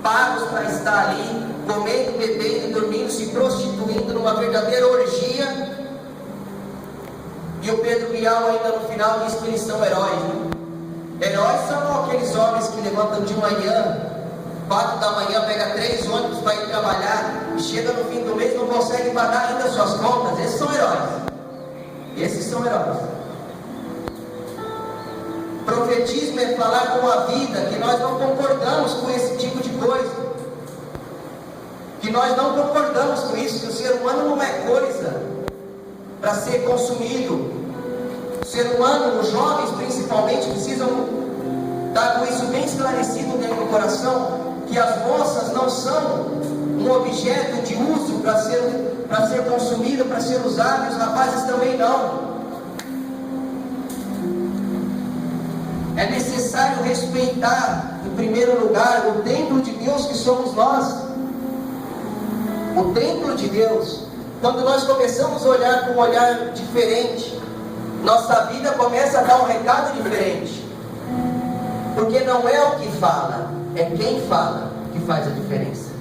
pagos para estar ali, comendo, bebendo, dormindo, se prostituindo numa verdadeira orgia. E o Pedro Bial ainda no final diz que eles são heróis, né? Heróis são aqueles homens que levantam de manhã, 4 da manhã, pega 3 ônibus para ir trabalhar, e chega no fim do mês e não consegue pagar ainda suas contas. Esses são heróis. Esses são heróis. Profetismo é falar com a vida que nós não concordamos com esse tipo de coisa, que nós não concordamos com isso, que o ser humano não é coisa para ser consumido. O ser humano, os jovens principalmente, precisam estar com isso bem esclarecido dentro do coração, que as moças não são um objeto de uso para ser consumido, para ser usado, e os rapazes também não. É necessário respeitar, em primeiro lugar, o templo de Deus que somos nós. O templo de Deus. Quando nós começamos a olhar com um olhar diferente, nossa vida começa a dar um recado diferente. Porque não é o que fala, é quem fala que faz a diferença.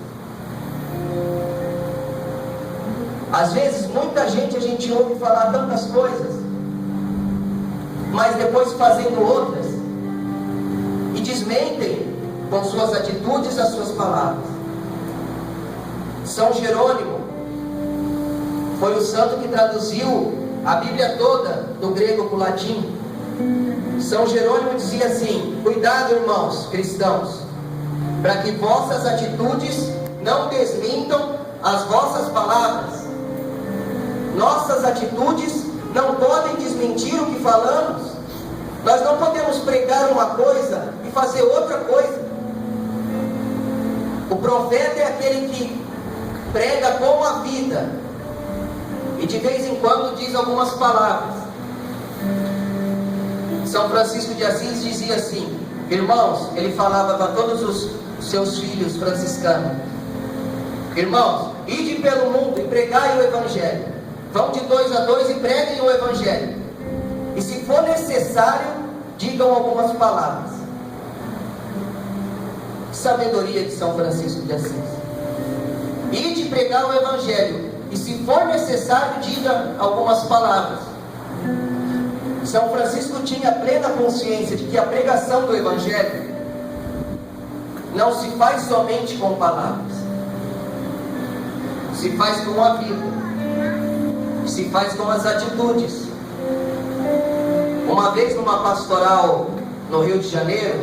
Às vezes, muita gente, a gente ouve falar tantas coisas, mas depois fazendo outras, e desmentem com suas atitudes as suas palavras. São Jerônimo foi o santo que traduziu a Bíblia toda do grego para o latim. São Jerônimo dizia assim: cuidado, irmãos cristãos, para que vossas atitudes não desmintam as vossas palavras. Nossas atitudes não podem desmentir o que falamos. Nós não podemos pregar uma coisa e fazer outra coisa. O profeta é aquele que prega com a vida e de vez em quando diz algumas palavras. São Francisco de Assis dizia assim: irmãos, ele falava para todos os seus filhos franciscanos: irmãos, ide pelo mundo e pregai o Evangelho. Vão de 2 a 2 e preguem o Evangelho. E se for necessário, digam algumas palavras. Sabedoria de São Francisco de Assis. Ide pregar o Evangelho. E se for necessário, diga algumas palavras. São Francisco tinha plena consciência de que a pregação do Evangelho não se faz somente com palavras, se faz com a vida, se faz com as atitudes. Uma vez numa pastoral no Rio de Janeiro,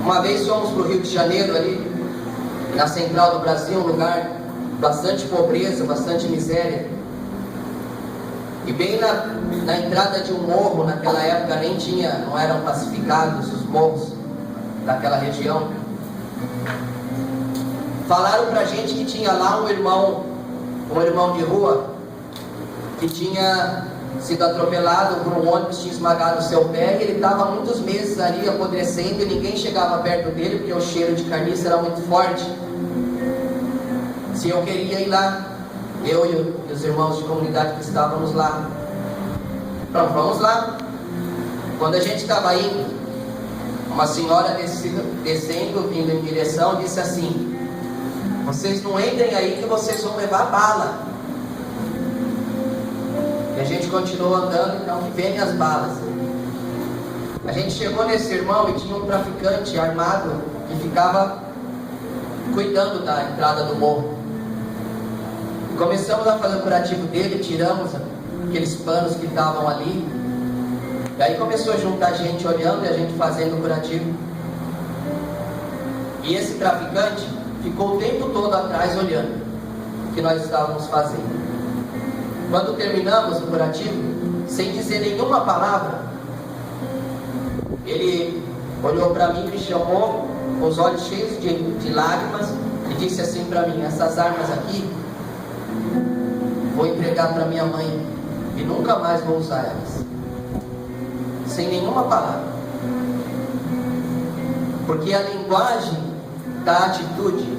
uma vez fomos para o Rio de Janeiro, ali na central do Brasil, um lugar bastante pobreza, bastante miséria. E bem na entrada de um morro, naquela época não eram pacificados os morros daquela região. Falaram pra gente que tinha lá um irmão de rua que tinha sido atropelado por um ônibus, tinha esmagado o seu pé, e ele estava há muitos meses ali apodrecendo e ninguém chegava perto dele porque o cheiro de carniça era muito forte. Se eu queria ir lá, eu e os irmãos de comunidade que estávamos lá. Pronto, vamos lá. Quando a gente estava indo, uma senhora descendo, vindo em direção, disse assim: vocês não entrem aí que vocês vão levar bala. E a gente continuou andando, então que vem as balas. A gente chegou nesse irmão e tinha um traficante armado que ficava cuidando da entrada do morro. Começamos a fazer o curativo dele, tiramos aqueles panos que estavam ali. E aí começou a juntar gente olhando e a gente fazendo o curativo. E esse traficante ficou o tempo todo atrás olhando o que nós estávamos fazendo. Quando terminamos o curativo, sem dizer nenhuma palavra, ele olhou para mim, me chamou com os olhos cheios de lágrimas e disse assim para mim: essas armas aqui vou entregar para minha mãe e nunca mais vou usar elas. Sem nenhuma palavra. Porque a linguagem da atitude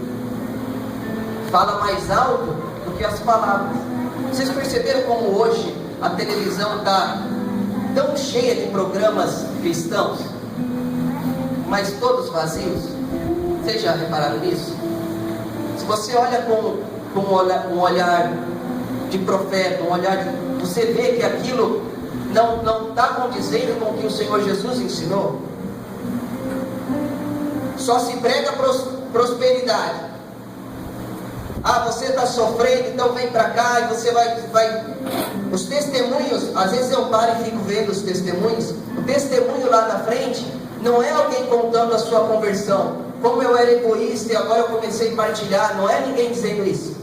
fala mais alto do que as palavras. Vocês perceberam como hoje a televisão está tão cheia de programas cristãos, mas todos vazios. Vocês já repararam nisso? Se você olha com um olhar de profeta, um olhar você vê que aquilo não está condizendo com o que o Senhor Jesus ensinou. Só se prega prosperidade. Você está sofrendo, então vem para cá e você vai... Os testemunhos, às vezes eu paro e fico vendo os testemunhos. O testemunho lá na frente não é alguém contando a sua conversão, como eu era egoísta e agora eu comecei a partilhar. Não é ninguém dizendo isso.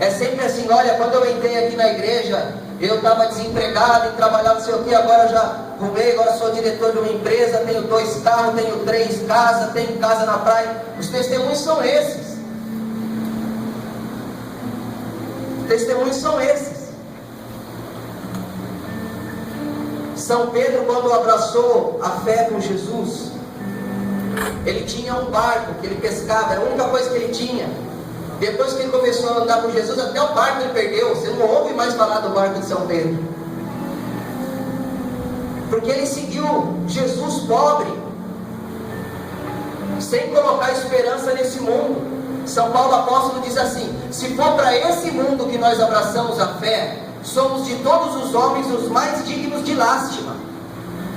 É sempre assim: olha, quando eu entrei aqui na igreja, eu estava desempregado e trabalhava não sei o que, agora eu já arrumei, agora sou diretor de uma empresa, tenho 2 carros, tenho 3 casas, tenho casa na praia. Os testemunhos são esses. Os testemunhos são esses. São Pedro, quando abraçou a fé com Jesus, ele tinha um barco que ele pescava, era a única coisa que ele tinha. Depois que ele começou a andar com Jesus, até o barco ele perdeu. Você não ouve mais falar do barco de São Pedro, porque ele seguiu Jesus pobre, sem colocar esperança nesse mundo. São Paulo apóstolo diz assim: se for para esse mundo que nós abraçamos a fé, somos de todos os homens os mais dignos de lástima.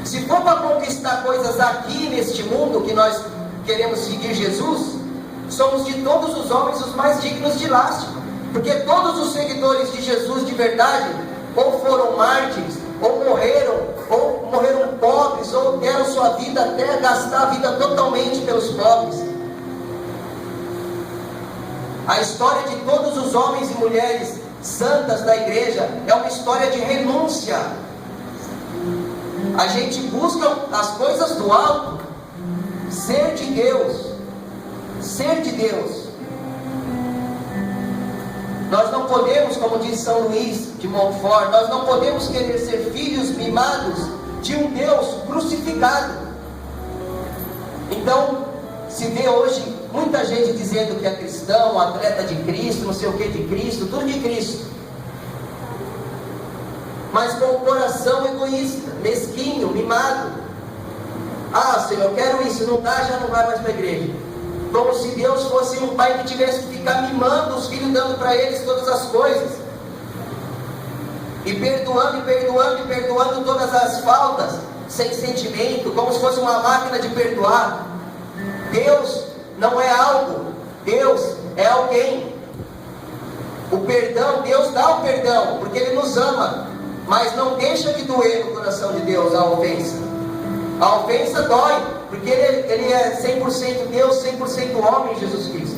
Se for para conquistar coisas aqui neste mundo que nós queremos seguir Jesus, somos de todos os homens os mais dignos de lástima. Porque todos os seguidores de Jesus de verdade, ou foram mártires, ou morreram pobres, ou deram sua vida até gastar a vida totalmente pelos pobres. A história de todos os homens e mulheres santas da igreja é uma história de renúncia. A gente busca as coisas do alto, ser de Deus. Ser de Deus. Nós não podemos, como diz São Luís de Montfort, nós não podemos querer ser filhos mimados de um Deus crucificado. Então, se vê hoje muita gente dizendo que é cristão, atleta de Cristo, não sei o que de Cristo, tudo de Cristo, mas com o coração egoísta, mesquinho, mimado. Senhor, eu quero isso, não dá, já não vai mais para a igreja. Como se Deus fosse um pai que tivesse que ficar mimando os filhos, dando para eles todas as coisas, e perdoando todas as faltas, sem sentimento, como se fosse uma máquina de perdoar. Deus não é algo, Deus é alguém. O perdão, Deus dá o perdão, porque Ele nos ama, mas não deixa de doer no coração de Deus a ofensa. A ofensa dói, porque ele é 100% Deus, 100% homem, Jesus Cristo.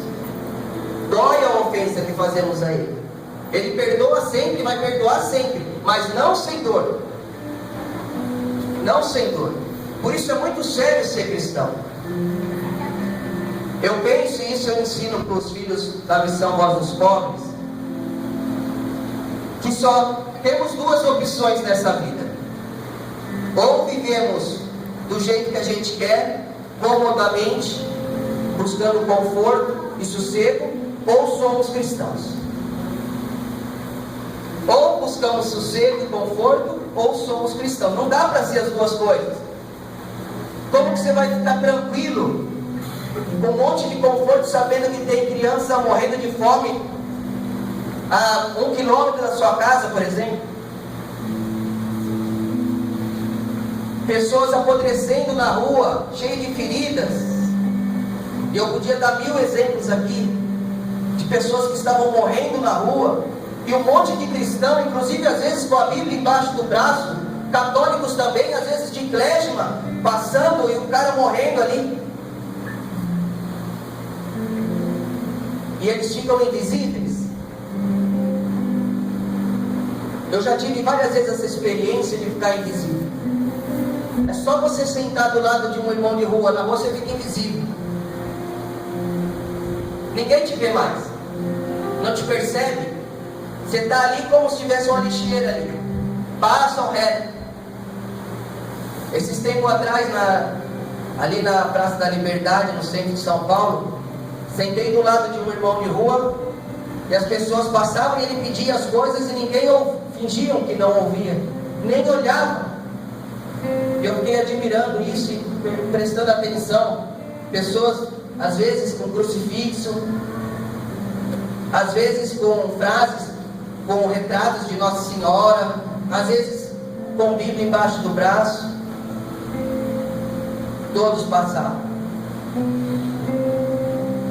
Dói a ofensa que fazemos a Ele. Ele perdoa sempre, vai perdoar sempre, mas não sem dor. Não sem dor. Por isso é muito sério ser cristão. Eu penso, e isso eu ensino para os filhos da missão Voz dos Pobres, que só temos 2 opções nessa vida: ou vivemos do jeito que a gente quer, comodamente, buscando conforto e sossego, ou somos cristãos. Ou buscamos sossego e conforto, ou somos cristãos. Não dá para ser as 2 coisas. Como que você vai ficar tranquilo, com um monte de conforto, sabendo que tem criança morrendo de fome a 1 quilômetro da sua casa, por exemplo? Pessoas apodrecendo na rua, cheias de feridas. E eu podia dar 1000 exemplos aqui, de pessoas que estavam morrendo na rua, e um monte de cristão, inclusive às vezes com a Bíblia embaixo do braço, católicos também, às vezes de clésima, passando e o cara morrendo ali. E eles ficam invisíveis. Eu já tive várias vezes essa experiência de ficar invisível. É só você sentar do lado de um irmão de rua, na rua você fica invisível. Ninguém te vê mais, não te percebe. Você está ali como se tivesse uma lixeira ali, passam reto. Esses tempos atrás, ali na Praça da Liberdade, no centro de São Paulo, sentei do lado de um irmão de rua, e as pessoas passavam e ele pedia as coisas e ninguém fingiam que não ouvia, nem olhava. E eu fiquei admirando isso e prestando atenção. Pessoas, às vezes com crucifixo, às vezes com frases, com retratos de Nossa Senhora, às vezes com Bíblia embaixo do braço. Todos passavam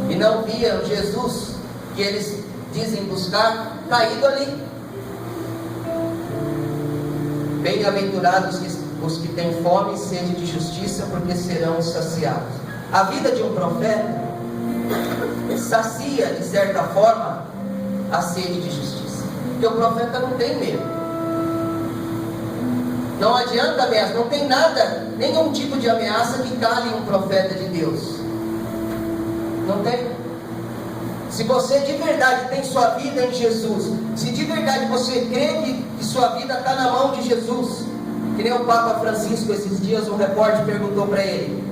e não viam Jesus que eles dizem buscar, caído ali. Bem-aventurados os que têm fome e sede de justiça, porque serão saciados. A vida de um profeta sacia, de certa forma, a sede de justiça. Porque o profeta não tem medo. Não adianta ameaça, não tem nada, nenhum tipo de ameaça que cale um profeta de Deus. Não tem. Se você de verdade tem sua vida em Jesus, se de verdade você crê que sua vida está na mão de Jesus, que nem o Papa Francisco, esses dias um repórter perguntou para ele: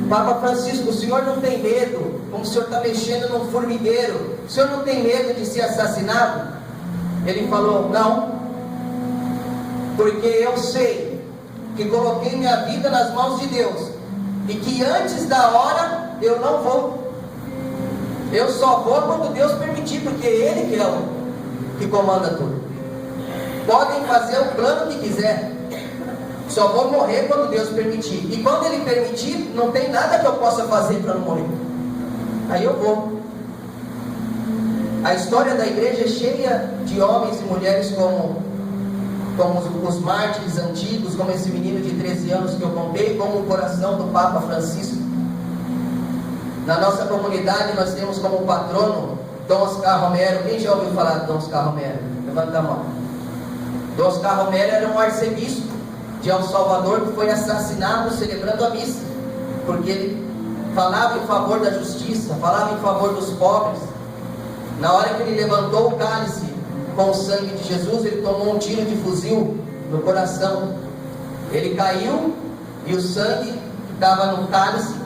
Papa Francisco, o senhor não tem medo, como o senhor está mexendo num formigueiro, o senhor não tem medo de ser assassinado? Ele falou: não, porque eu sei que coloquei minha vida nas mãos de Deus, e que antes da hora eu não vou. Eu só vou quando Deus permitir, porque Ele que é o que comanda tudo. Podem fazer o plano que quiser, só vou morrer quando Deus permitir. E quando Ele permitir, não tem nada que eu possa fazer para não morrer. Aí eu vou. A história da igreja é cheia de homens e mulheres como os mártires antigos, como esse menino de 13 anos que eu contei, como o coração do Papa Francisco. Na nossa comunidade nós temos como patrono Dom Oscar Romero. Quem já ouviu falar de Dom Oscar Romero? Levanta a mão. Dom Oscar Romero era um arcebispo de El Salvador que foi assassinado celebrando a missa, porque ele falava em favor da justiça, falava em favor dos pobres. Na hora que ele levantou o cálice com o sangue de Jesus, ele tomou um tiro de fuzil no coração. Ele caiu e o sangue que estava no cálice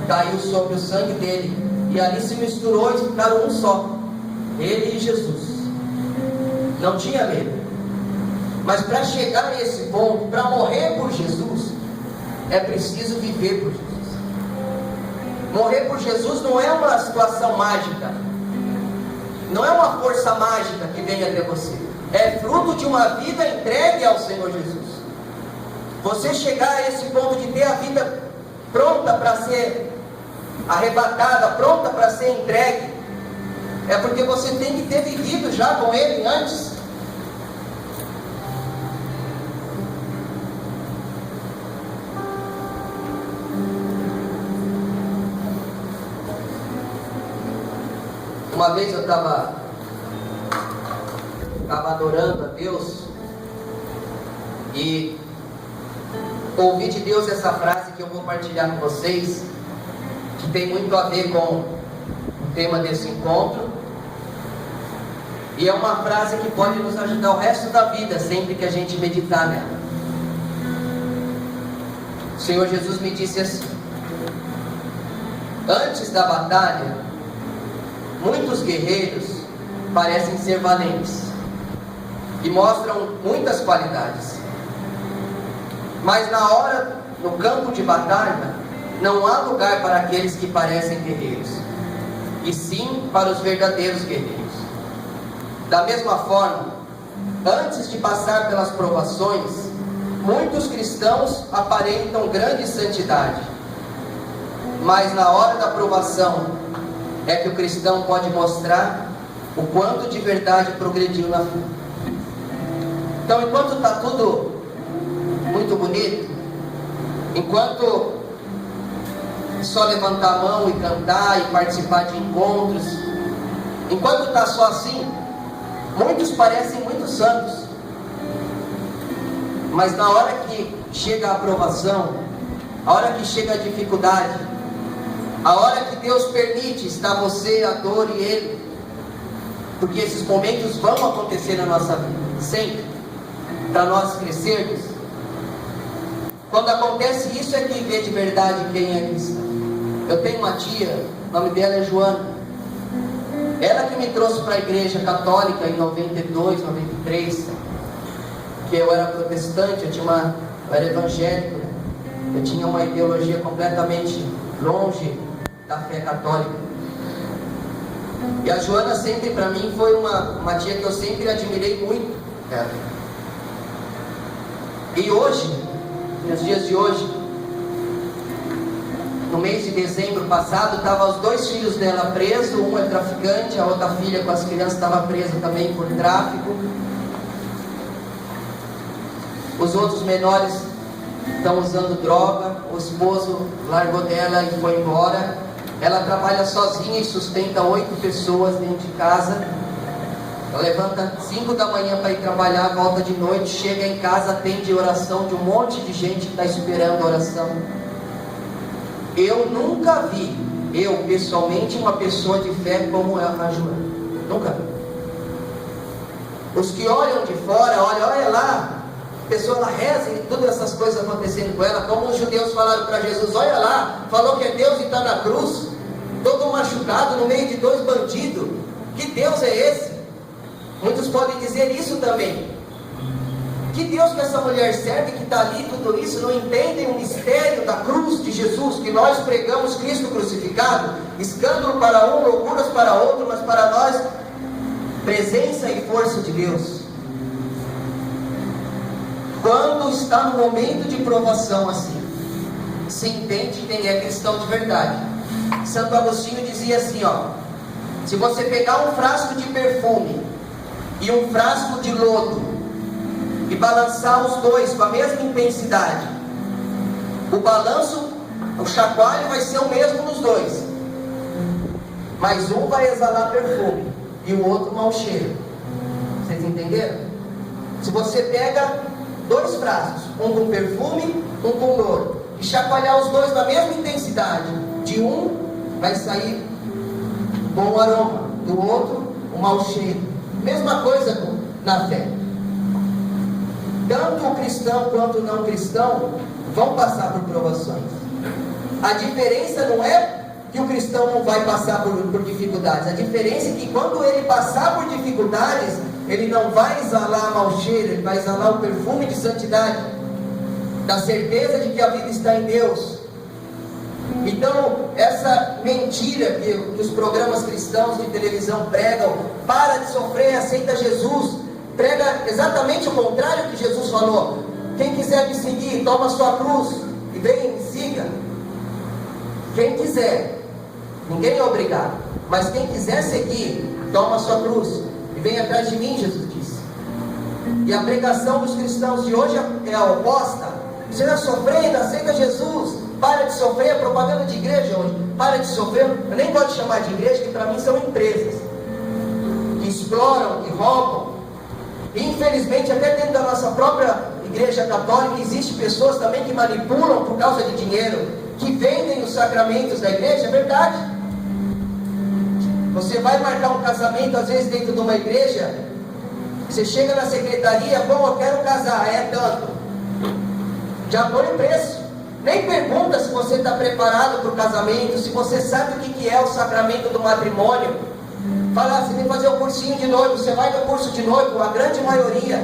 caiu sobre o sangue dele, e ali se misturou e ficaram um só, ele e Jesus. Não tinha medo. Mas para chegar a esse ponto, para morrer por Jesus, é preciso viver por Jesus. Morrer por Jesus não é uma situação mágica, não é uma força mágica que vem até você, é fruto de uma vida entregue ao Senhor Jesus. Você chegar a esse ponto de ter a vida pronta para ser arrebatada, pronta para ser entregue, é porque você tem que ter vivido já com Ele antes. Uma vez eu estava adorando a Deus e ouvi de Deus essa frase que eu vou partilhar com vocês, que tem muito a ver com o tema desse encontro, e é uma frase que pode nos ajudar o resto da vida, sempre que a gente meditar nela. O Senhor Jesus me disse assim: antes da batalha, muitos guerreiros parecem ser valentes e mostram muitas qualidades, mas na hora, no campo de batalha, não há lugar para aqueles que parecem guerreiros, e sim para os verdadeiros guerreiros. Da mesma forma, antes de passar pelas provações, muitos cristãos aparentam grande santidade, mas na hora da provação é que o cristão pode mostrar o quanto de verdade progrediu na fé. Então, enquanto está tudo muito bonito, enquanto só levantar a mão e cantar e participar de encontros, enquanto está só assim, muitos parecem muito santos, mas na hora que chega a aprovação, a hora que chega a dificuldade, a hora que Deus permite estar você, a dor e Ele, porque esses momentos vão acontecer na nossa vida, sempre, para nós crescermos. Quando acontece isso é que vê de verdade quem é cristão. Eu tenho uma tia, o nome dela é Joana. Ela que me trouxe para a igreja católica em 92, 93, porque eu era protestante, eu era evangélico, né? Eu tinha uma ideologia completamente longe da fé católica. E a Joana sempre para mim foi uma tia que eu sempre admirei muito. E hoje, nos dias de hoje, no mês de dezembro passado, estavam os 2 filhos dela presos, um é traficante, a outra filha com as crianças estava presa também por tráfico. Os outros menores estão usando droga, o esposo largou dela e foi embora. Ela trabalha sozinha e sustenta 8 pessoas dentro de casa. Ela levanta 5 da manhã para ir trabalhar, volta de noite, chega em casa, atende oração de um monte de gente que está esperando a oração. Eu nunca vi, pessoalmente, uma pessoa de fé como a Joana. Nunca vi. Os que olham de fora, olha lá, a pessoa ela reza e todas essas coisas acontecendo com ela, como os judeus falaram para Jesus, olha lá, falou que é Deus e está na cruz, todo machucado no meio de 2 bandidos. Que Deus é esse? Muitos podem dizer isso também. Que Deus que essa mulher serve, que está ali, tudo isso, não entendem o mistério da cruz de Jesus, que nós pregamos Cristo crucificado, escândalo para um, loucuras para outro, mas para nós, presença e força de Deus. Quando está no momento de provação assim, se entende quem é cristão de verdade. Santo Agostinho dizia assim, se você pegar um frasco de perfume e um frasco de lodo e balançar os dois com a mesma intensidade, o balanço, o chacoalho vai ser o mesmo nos dois, mas um vai exalar perfume e o outro mau cheiro. Vocês entenderam? Se você pega 2 frascos, um com perfume, um com lodo, e chacoalhar os dois na mesma intensidade, de um vai sair bom aroma, do outro um mau cheiro. Mesma coisa na fé. Tanto o cristão quanto o não cristão vão passar por provações. A diferença não é que o cristão não vai passar por dificuldades. A diferença é que quando ele passar por dificuldades, ele não vai exalar mau cheiro, ele vai exalar o perfume de santidade, da certeza de que a vida está em Deus. Então, essa mentira que os programas cristãos de televisão pregam, para de sofrer, aceita Jesus, prega exatamente o contrário que Jesus falou. Quem quiser me seguir, toma sua cruz e venha e me siga. Quem quiser, ninguém é obrigado, mas quem quiser seguir, toma sua cruz e vem atrás de mim, Jesus disse. E a pregação dos cristãos de hoje é a oposta. Você está sofrendo, aceita Jesus, para de sofrer. A propaganda de igreja hoje, para de sofrer. Eu nem gosto de chamar de igreja, que para mim são empresas que exploram, que roubam. E infelizmente até dentro da nossa própria igreja católica existe pessoas também que manipulam por causa de dinheiro, que vendem os sacramentos da igreja. É verdade. Você vai marcar um casamento às vezes dentro de uma igreja, você chega na secretaria, bom, eu quero casar, é tanto, já põe o preço, nem pergunta se você está preparado para o casamento, se você sabe o que é o sacramento do matrimônio. Fala, você tem que fazer o cursinho de noivo, você vai no curso de noivo, a grande maioria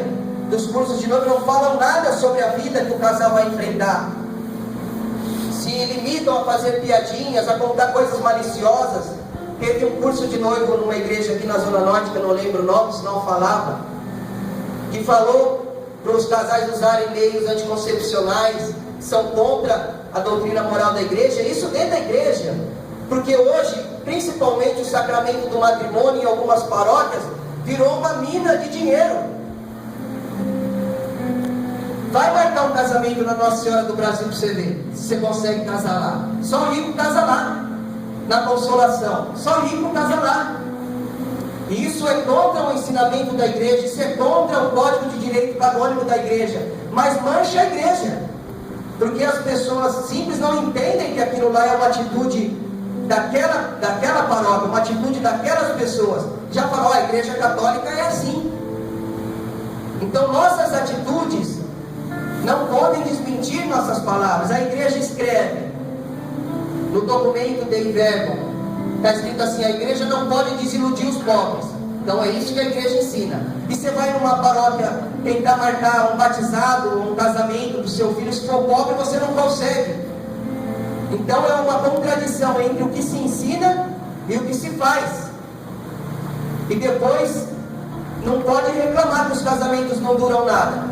dos cursos de noivo não falam nada sobre a vida que o casal vai enfrentar, se limitam a fazer piadinhas, a contar coisas maliciosas. Teve um curso de noivo numa igreja aqui na Zona Norte, que eu não lembro o nome, senão falava, que falou para os casais usarem meios anticoncepcionais, que são contra a doutrina moral da igreja, isso dentro da igreja, porque hoje, principalmente o sacramento do matrimônio em algumas paróquias, virou uma mina de dinheiro. Vai marcar um casamento na Nossa Senhora do Brasil para você ver, se você consegue casar lá. Só rico casa lá. Na Consolação, só rico casa lá. E isso é contra o ensinamento da igreja, isso é contra o código de direito canônico da igreja, mas mancha a igreja, porque as pessoas simples não entendem que aquilo lá é uma atitude daquela paróquia, uma atitude daquelas pessoas. Já falou, a igreja católica é assim. Então nossas atitudes não podem desmentir nossas palavras. A igreja escreve no documento de inverno, está escrito assim: a igreja não pode desiludir os pobres. Então é isso que a igreja ensina. E você vai numa paróquia tentar marcar um batizado, um casamento do seu filho, se for pobre você não consegue. Então é uma contradição entre o que se ensina e o que se faz. E depois não pode reclamar que os casamentos não duram nada,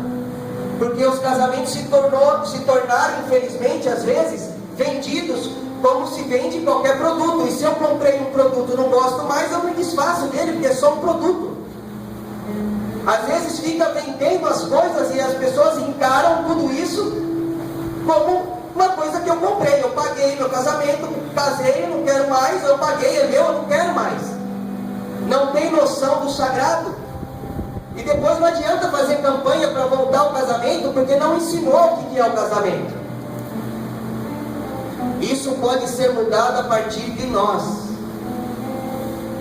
porque os casamentos se tornaram, infelizmente, às vezes, vendidos como se vende qualquer produto. E se eu comprei um produto e não gosto mais, eu me desfaço dele, porque é só um produto. Às vezes fica vendendo as coisas e as pessoas encaram tudo isso como uma coisa que eu comprei. Eu paguei meu casamento, casei, eu não quero mais, eu paguei, é meu, eu não quero mais. Não tem noção do sagrado. E depois não adianta fazer campanha para voltar ao casamento, porque não ensinou o que é o casamento. Isso pode ser mudado a partir de nós.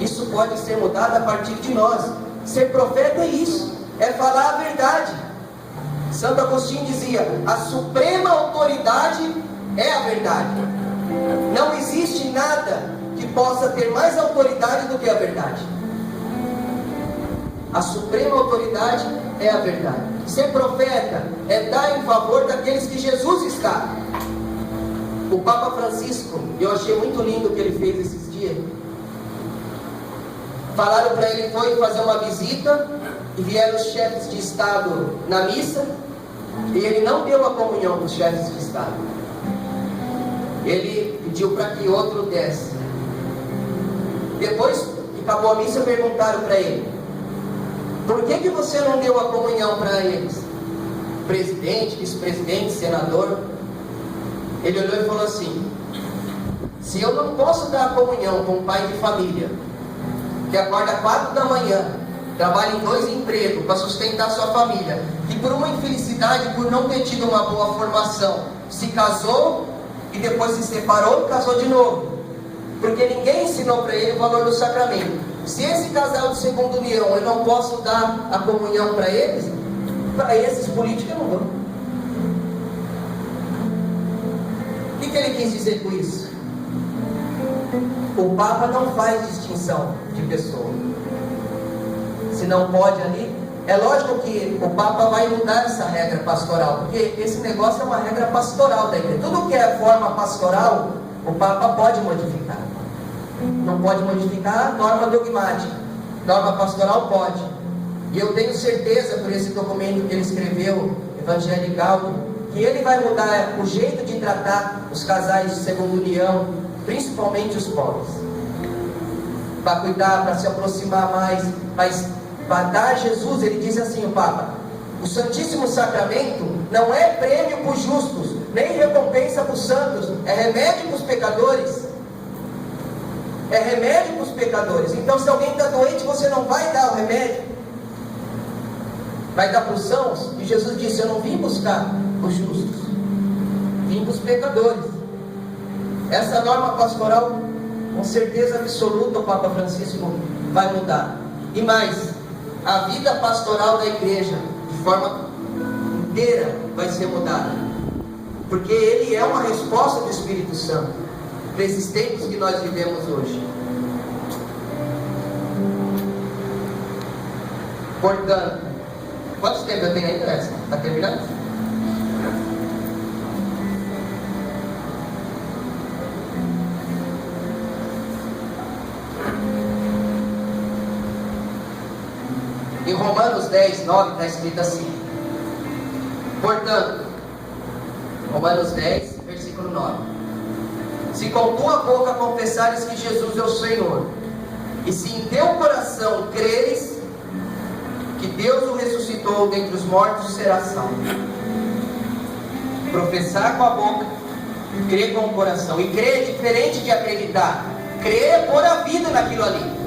Isso pode ser mudado a partir de nós. Ser profeta é isso, é falar a verdade. Santo Agostinho dizia: a suprema autoridade é a verdade. Não existe nada que possa ter mais autoridade do que a verdade. A suprema autoridade é a verdade. Ser profeta é dar em favor daqueles que Jesus está. O Papa Francisco, eu achei muito lindo o que ele fez esses dias. Falaram para ele, foi fazer uma visita e vieram os chefes de Estado na missa, e ele não deu a comunhão para os chefes de Estado. Ele pediu para que outro desse. Depois que acabou a missa, perguntaram para ele: por que você não deu a comunhão para eles? Presidente, vice-presidente, senador. Ele olhou e falou assim: se eu não posso dar a comunhão com um pai de família, que acorda 4 da manhã, trabalha em 2 empregos para sustentar sua família, e por uma infelicidade, por não ter tido uma boa formação, se casou e depois se separou e casou de novo, porque ninguém ensinou para ele o valor do sacramento. Se esse casal de segunda união eu não posso dar a comunhão para eles, para esses políticos eu não dou. O que ele quis dizer com isso? O Papa não faz distinção de pessoa. Se não pode ali, é lógico que o Papa vai mudar essa regra pastoral, porque esse negócio é uma regra pastoral da igreja. Tudo que é forma pastoral, o Papa pode modificar. Não pode modificar a norma dogmática. Norma pastoral pode. E eu tenho certeza, por esse documento que ele escreveu, Evangelho Gaudium, que ele vai mudar o jeito de tratar os casais de segunda união, principalmente os pobres, para cuidar, para se aproximar mais. Mas para dar a Jesus, ele diz assim, o Papa: o Santíssimo Sacramento não é prêmio para os justos, nem recompensa para os santos, é remédio para os pecadores. É remédio para os pecadores. Então, se alguém está doente, você não vai dar o remédio, vai dar para os sãos. E Jesus disse: eu não vim buscar os justos, vim para os pecadores. Essa norma pastoral, com certeza absoluta, o Papa Francisco vai mudar. E mais, a vida pastoral da igreja, de forma inteira, vai ser mudada, porque ele é uma resposta do Espírito Santo para esses tempos que nós vivemos hoje. Portanto, quanto tempo eu tenho aí, Teresa? Está terminando? Em Romanos 10, 9 está escrito assim: portanto, Romanos 10, versículo 9: se com tua boca confessares que Jesus é o Senhor, e se em teu coração creres que Deus o ressuscitou dentre os mortos, serás salvo. Professar com a boca, crer com o coração. E crer é diferente de acreditar. Crer é pôr a vida naquilo ali.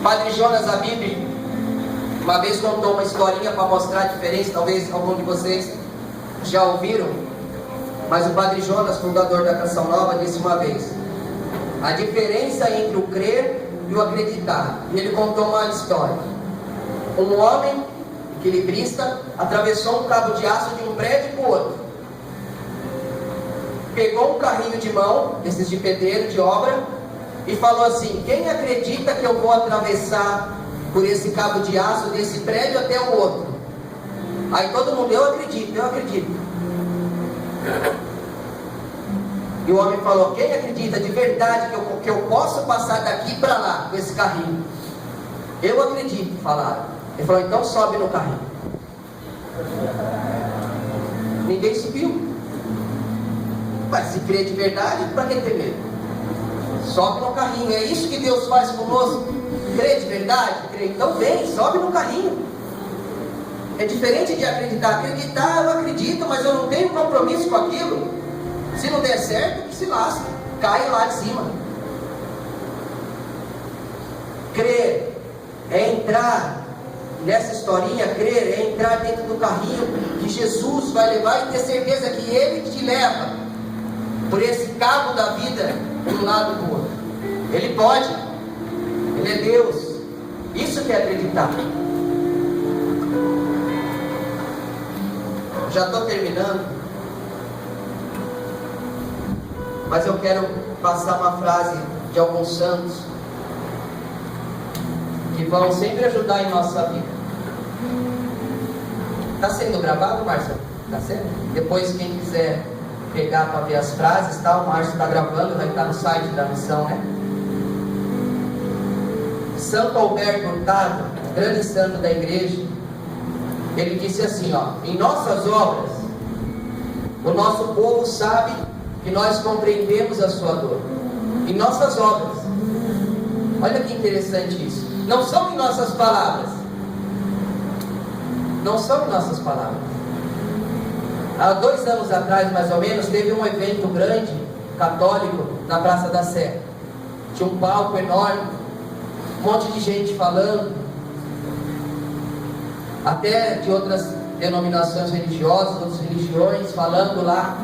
Padre Jonas Abib uma vez contou uma historinha para mostrar a diferença. Talvez algum de vocês já ouviram, mas o Padre Jonas, fundador da Canção Nova, disse uma vez a diferença entre o crer e o acreditar. E ele contou uma história. Um homem equilibrista atravessou um cabo de aço de um prédio para o outro, pegou um carrinho de mão, esses de pedreiro, de obra, e falou assim: quem acredita que eu vou atravessar por esse cabo de aço desse prédio até o outro? Aí todo mundo: eu acredito, eu acredito. E o homem falou: quem acredita de verdade que eu posso passar daqui para lá com esse carrinho? Eu acredito, falaram. Ele falou: então sobe no carrinho. Ninguém subiu. Mas se crê de verdade, para que ter medo? Sobe no carrinho. É isso que Deus faz conosco. Crê de verdade? Crê. Então vem, sobe no carrinho. É diferente de acreditar. Acreditar, eu acredito, mas eu não tenho compromisso com aquilo. Se não der certo, que se lasque. Cai lá de cima. Crer é entrar nessa historinha. Crer é entrar dentro do carrinho que Jesus vai levar e ter certeza que Ele te leva por esse cabo da vida de um lado do outro. Ele pode. Ele é Deus. Isso que é acreditar. Já estou terminando, mas eu quero passar uma frase de alguns santos que vão sempre ajudar em nossa vida. Está sendo gravado, Márcio? Está sendo? Depois, quem quiser pegar para ver as frases, tá? O Márcio está gravando, vai estar no site da missão, né? Santo Alberto Hurtado, grande santo da igreja, ele disse assim, ó: em nossas obras, o nosso povo sabe que nós compreendemos a sua dor. Em nossas obras. Olha que interessante isso. Não são em nossas palavras. Não são em nossas palavras. Há 2 anos atrás, mais ou menos, teve um evento grande, católico, na Praça da Sé. Tinha um palco enorme, um monte de gente falando, até de outras denominações religiosas, outras religiões, falando lá.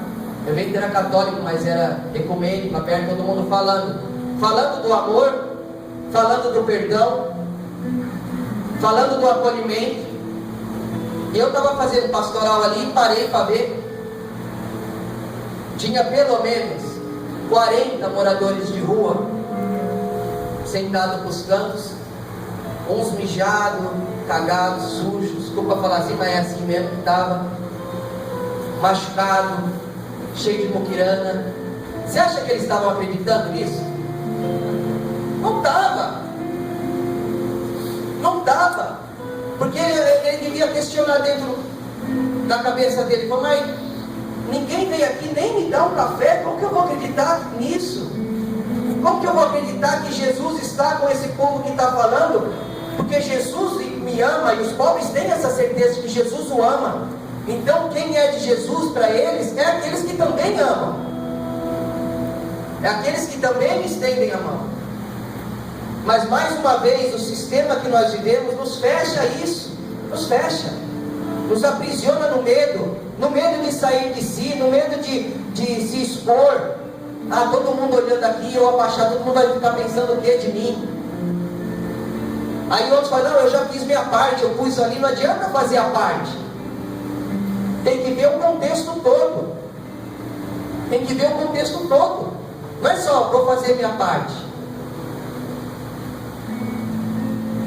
O evento era católico, mas era ecumênico, aberto, todo mundo falando do amor, falando do perdão, falando do acolhimento. E eu estava fazendo pastoral ali, parei para ver. Tinha pelo menos 40 moradores de rua, sentados nos cantos, uns mijados, cagados, sujos, desculpa falar assim, mas é assim mesmo que estava, machucado, cheio de muquirana. Você acha que eles estavam acreditando nisso? Não estava. Não estava. Porque ele devia questionar dentro da cabeça dele. Falou: mas ninguém veio aqui nem me dar um café. Como que eu vou acreditar nisso? Como que eu vou acreditar que Jesus está com esse povo que está falando? Porque Jesus me ama e os pobres têm essa certeza de que Jesus o ama. Então quem é de Jesus para eles é aqueles que também amam. É aqueles que também estendem a mão. Mas mais uma vez, o sistema que nós vivemos nos fecha isso, nos fecha, nos aprisiona no medo de sair de si, no medo de se expor. Ah, todo mundo olhando aqui, eu abaixar, todo mundo vai ficar pensando o que de mim? Aí outros falam: não, eu já fiz minha parte, eu pus ali, não adianta fazer a parte. Tem que ver o contexto todo. Tem que ver o contexto todo. Não é só, vou fazer minha parte.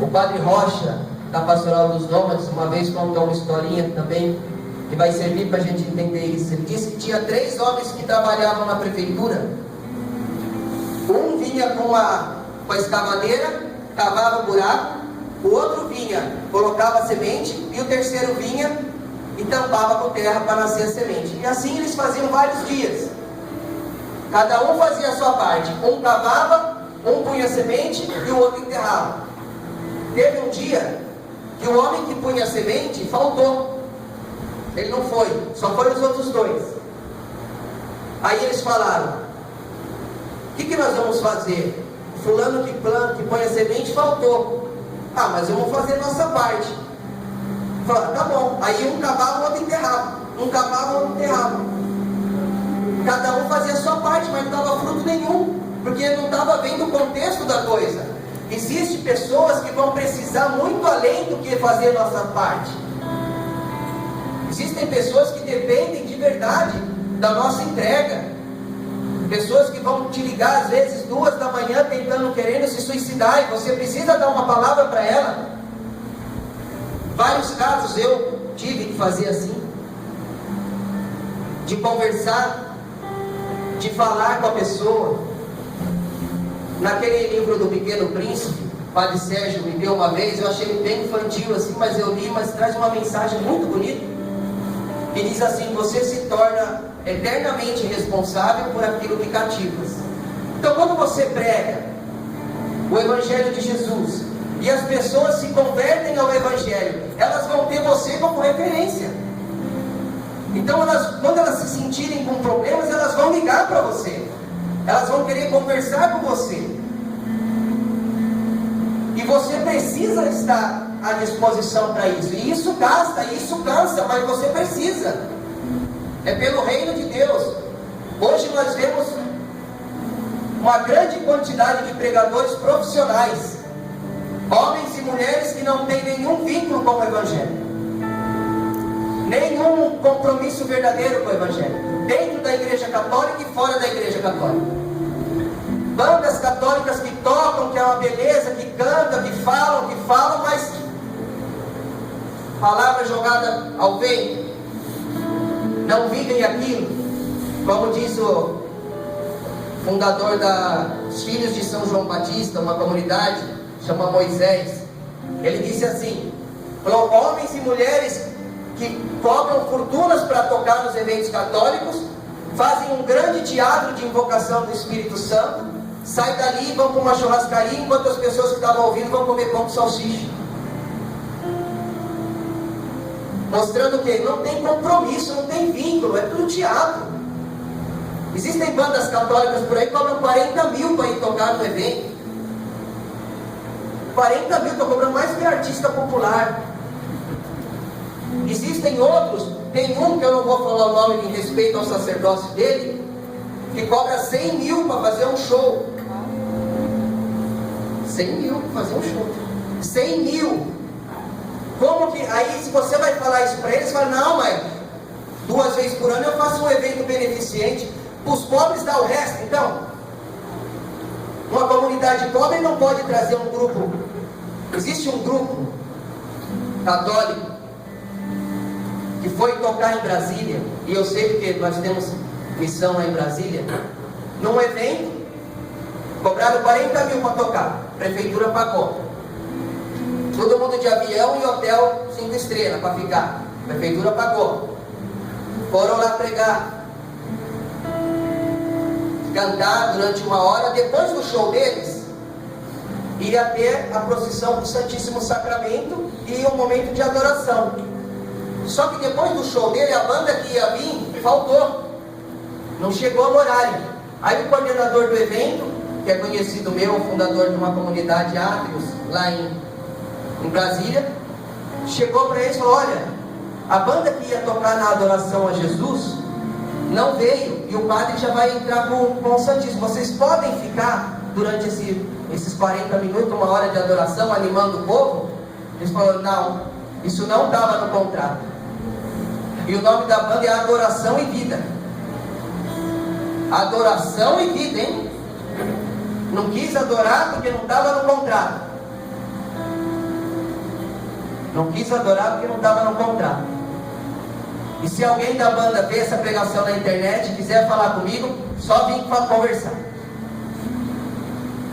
O Padre Rocha, da Pastoral dos Nômades, uma vez contou uma historinha também, que vai servir para a gente entender isso. Ele disse que tinha 3 homens que trabalhavam na prefeitura. Um vinha com a escavadeira, cavava um buraco. O outro vinha, colocava a semente. E o terceiro vinha e tampava com terra para nascer a semente. E assim eles faziam vários dias. Cada um fazia a sua parte. Um cavava, um punha a semente e o outro enterrava. Teve um dia que o homem que punha a semente faltou. Ele não foi, só foram os outros 2. Aí eles falaram: o que nós vamos fazer? O fulano que planta, que põe a semente, faltou. Ah, mas vamos fazer a nossa parte. Falaram: tá bom. Aí um cavava, o outro enterrava. Um cavava, o outro enterrava. Cada um fazia a sua parte, mas não dava fruto nenhum, porque não estava vendo o contexto da coisa. Existem pessoas que vão precisar muito além do que fazer a nossa parte. Existem pessoas que dependem de verdade da nossa entrega. Pessoas que vão te ligar às vezes 2 da manhã querendo se suicidar, e você precisa dar uma palavra para ela. Vários casos eu tive que fazer assim, de conversar, de falar com a pessoa. Naquele livro do Pequeno Príncipe, o Padre Sérgio me deu uma vez, eu achei bem infantil assim, mas eu li, mas traz uma mensagem muito bonita, que diz assim: você se torna eternamente responsável por aquilo que cativas. Então, quando você prega o Evangelho de Jesus, e as pessoas se convertem ao Evangelho, elas vão ter você como referência. Então, quando elas se sentirem com problemas, elas vão ligar para você, elas vão querer conversar com você, e você precisa estar à disposição para isso. E isso gasta, isso cansa, mas você precisa. É pelo reino de Deus. Hoje nós vemos uma grande quantidade de pregadores profissionais, homens e mulheres que não têm nenhum vínculo com o Evangelho, nenhum compromisso verdadeiro com o Evangelho, dentro da Igreja Católica e fora da Igreja Católica. Bandas católicas que tocam, que é uma beleza, que cantam, que falam, mas palavra jogada ao vento, não vivem aquilo. Como diz o fundador dos Filhos de São João Batista, uma comunidade, chama Moisés, ele disse assim: homens e mulheres que cobram fortunas para tocar nos eventos católicos, fazem um grande teatro de invocação do Espírito Santo, saem dali e vão para uma churrascaria, enquanto as pessoas que estavam ouvindo vão comer pão com salsicha. Mostrando que não tem compromisso, não tem vínculo, é tudo teatro. Existem bandas católicas por aí que cobram 40 mil para ir tocar no evento. 40 mil, estou cobrando mais que artista popular. Existem outros, tem um que eu não vou falar o nome em respeito ao sacerdócio dele, que cobra 100 mil para fazer um show. 100 mil para fazer um show. 100 mil. Como que, aí se você vai falar isso para eles, fala: não, mas 2 vezes por ano eu faço um evento beneficente, os pobres dá o resto. Então, uma comunidade pobre não pode trazer um grupo. Existe um grupo católico que foi tocar em Brasília, e eu sei porque nós temos missão lá em Brasília, num evento, cobraram 40 mil para tocar, a prefeitura pagou. Todo mundo de avião e hotel 5 estrelas para ficar, a prefeitura pagou. Foram lá pregar, cantar durante 1 hora. Depois do show deles, ia ter a procissão do Santíssimo Sacramento e um momento de adoração. Só que depois do show dele, a banda que ia vir faltou, não chegou no horário. Aí o coordenador do evento, que é conhecido meu, fundador de uma comunidade Átrios lá em Brasília, chegou para eles e falou: olha, a banda que ia tocar na adoração a Jesus não veio, e o padre já vai entrar com o Santíssimo. Vocês podem ficar durante esses 40 minutos, 1 hora de adoração, animando o povo? Eles falaram: não, isso não estava no contrato. E o nome da banda é Adoração e Vida. Adoração e Vida, hein? Não quis adorar porque não estava no contrato. Não quis adorar porque não estava no contrato. E se alguém da banda ver essa pregação na internet e quiser falar comigo, só vim para conversar.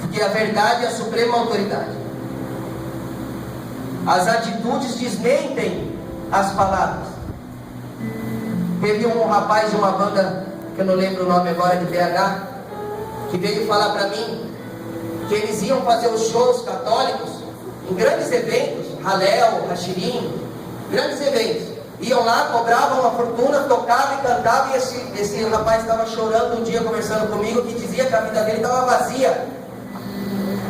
Porque a verdade é a suprema autoridade. As atitudes desmentem as palavras. Teve um rapaz de uma banda, que eu não lembro o nome agora, de BH, que veio falar para mim que eles iam fazer os shows católicos em grandes eventos, Halel, Hachirim, grandes eventos. Iam lá, cobravam uma fortuna, tocavam e cantavam, e esse rapaz estava chorando um dia conversando comigo, que dizia que a vida dele estava vazia.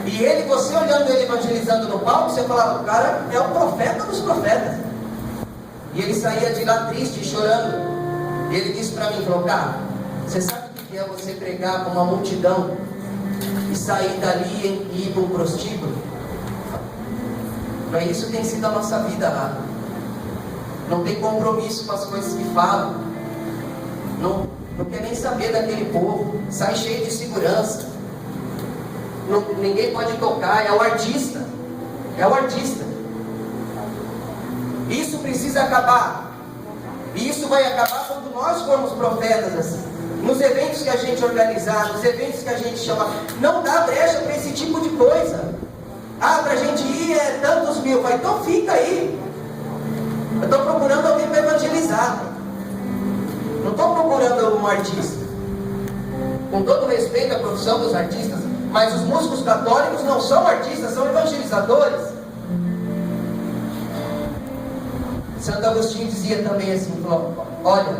E ele, você olhando ele evangelizando no palco, você falava: o cara é o profeta dos profetas. E ele saía de lá triste, chorando. E ele disse para mim, falou: cara, você sabe o que é você pregar com uma multidão e sair dali e ir para um prostíbulo? Para isso tem sido a nossa vida lá. Não tem compromisso com as coisas que falam. Não não quer nem saber daquele povo, sai cheio de segurança. Ninguém pode tocar, é o artista. É o artista. Isso precisa acabar. E isso vai acabar quando nós formos profetas assim. Nos eventos que a gente organizar, nos eventos que a gente chamar, não dá brecha para esse tipo de coisa. Ah, para a gente ir é tantos mil. Vai, então fica aí. Eu estou procurando alguém para evangelizar. Não estou procurando um artista. Com todo respeito à profissão dos artistas, mas os músicos católicos não são artistas, são evangelizadores. Santo Agostinho dizia também assim, olha,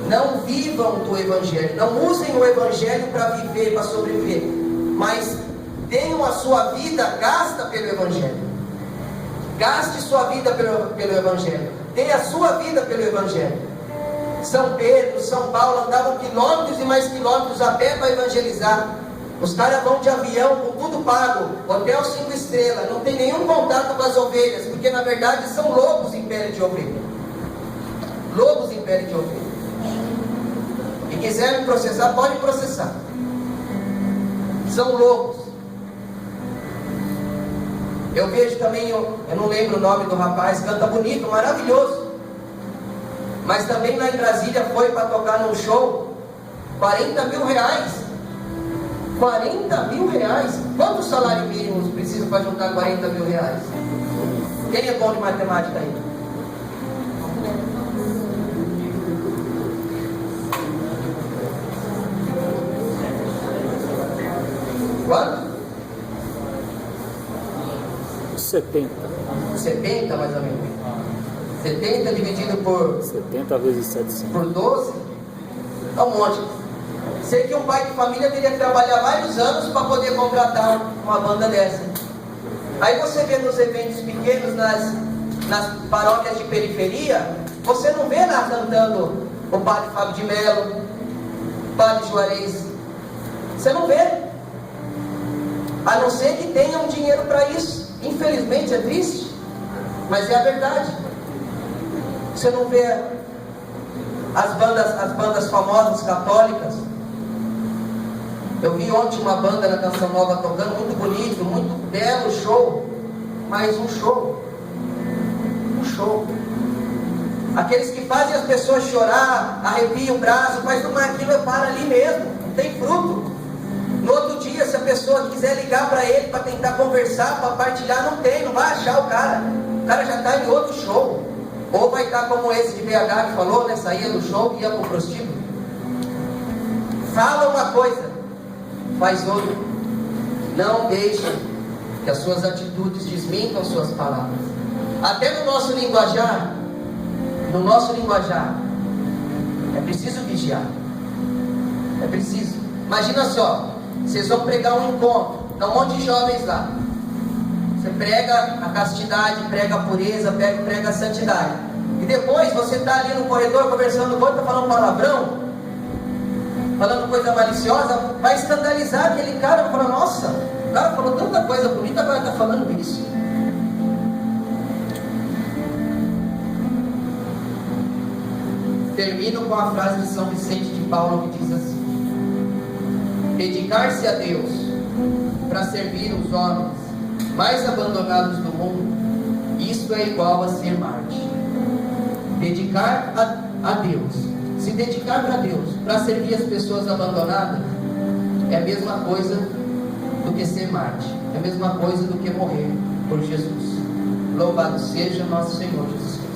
não vivam do evangelho, não usem o evangelho para viver, para sobreviver, mas tenham a sua vida gasta pelo evangelho. Gaste sua vida pelo evangelho. Dê a sua vida pelo evangelho. São Pedro, São Paulo andavam quilômetros e mais quilômetros a pé para evangelizar. Os caras vão de avião com tudo pago, hotel 5 estrelas, não tem nenhum contato com as ovelhas, porque na verdade são lobos em pele de ovelha. Lobos em pele de ovelha. E quiserem processar, pode processar. São lobos. Eu vejo também, eu não lembro o nome do rapaz, canta bonito, maravilhoso. Mas também lá em Brasília foi para tocar num show, 40 mil reais. 40 mil reais. Quantos salários mínimos precisa para juntar 40 mil reais? Quem é bom de matemática aí? Quanto? 70. 70 mais ou menos. 70 dividido por 70 vezes 700. por 12, é um monte. Sei que um pai de família teria que trabalhar vários anos para poder contratar uma banda dessa. Aí você vê nos eventos pequenos, nas paróquias de periferia, você não vê lá cantando o padre Fábio de Mello, o padre Juarez. Você não vê. A não ser que tenham dinheiro para isso. Infelizmente é triste, mas é a verdade. Você não vê as bandas famosas católicas. Eu vi ontem uma banda na Canção Nova tocando, muito bonito, muito belo show, mas um show. Aqueles que fazem as pessoas chorar, arrepiam o braço, mas não, aquilo é para ali mesmo, não tem fruto. No outro dia, se a pessoa quiser ligar para ele para tentar conversar, para partilhar, não tem, não vai achar o cara já está em outro show. Ou vai estar como esse de BH que falou, né? Saía do show e ia para o prostíbulo. Fala uma coisa, faz outra. Não deixe que as suas atitudes desmintam suas palavras. Até no nosso linguajar, é preciso vigiar. É preciso. Imagina só, vocês vão pregar um encontro, dá um monte de jovens lá. Você prega a castidade, prega a pureza, prega a santidade. E depois você está ali no corredor conversando com outro, falando palavrão, falando coisa maliciosa, vai escandalizar aquele cara, vai falar, nossa, o cara falou tanta coisa bonita, agora está falando isso. Termino com a frase de São Vicente de Paulo que diz assim: dedicar-se a Deus para servir os homens mais abandonados do mundo, isso é igual a ser mártir. Dedicar a Deus, se dedicar para Deus para servir as pessoas abandonadas, é a mesma coisa do que ser mártir, é a mesma coisa do que morrer por Jesus. Louvado seja nosso Senhor Jesus Cristo.